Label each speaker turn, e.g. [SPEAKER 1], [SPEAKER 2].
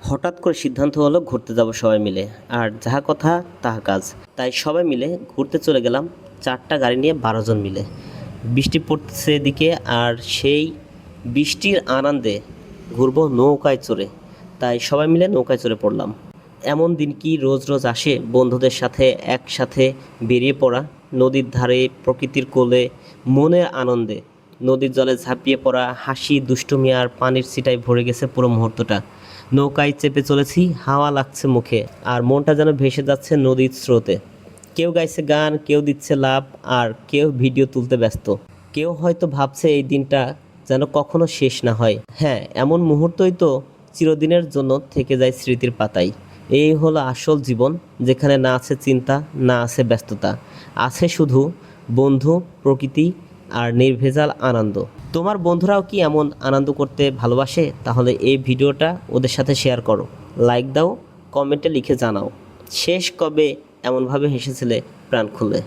[SPEAKER 1] হঠাৎ করে সিদ্ধান্ত হলো ঘুরতে যাব সবাই মিলে, আর যাহা কথা তাহা কাজ। তাই সবাই মিলে ঘুরতে চলে গেলাম 4টা গাড়ি নিয়ে 12 জন মিলে। বৃষ্টি পড়ছে এদিকে, আর সেই বৃষ্টির আনন্দে ঘুরবো নৌকায় চড়ে। তাই সবাই মিলে নৌকায় চড়ে পড়লাম। এমন দিন কি রোজ রোজ আসে? বন্ধুদের সাথে একসাথে বেরিয়ে পড়া, নদীর ধারে প্রকৃতির কোলে মনের আনন্দে নদীর জলে ঝাঁপিয়ে পড়া, হাসি দুষ্টুমি আর পানির ছিটায় ভরে গেছে পুরো মুহূর্তটা। নৌকায় চেপে চলেছি, হাওয়া লাগছে মুখে, আর মনটা যেন ভেসে যাচ্ছে নদীর স্রোতে। কেউ গাইছে গান, কেউ দিচ্ছে লাফ, আর কেউ ভিডিও তুলতে ব্যস্ত। কেউ হয়তো ভাবছে এই দিনটা যেন কখনো শেষ না হয়। হ্যাঁ, এমন মুহূর্তই তো চিরদিনের জন্য থেকে যায় স্মৃতির পাতায়। এই হলো আসল জীবন, যেখানে না আছে চিন্তা, না আছে ব্যস্ততা, আছে শুধু বন্ধু, প্রকৃতি আর নির্ভেজাল আনন্দ। তোমার বন্ধুরাও কি এমন আনন্দ করতে ভালোবাসে? তাহলে এই ভিডিওটা ওদের সাথে শেয়ার করো, লাইক দাও, কমেন্টে লিখে জানাও শেষ কবে এমনভাবে হেসেছিলে প্রাণ খুলে।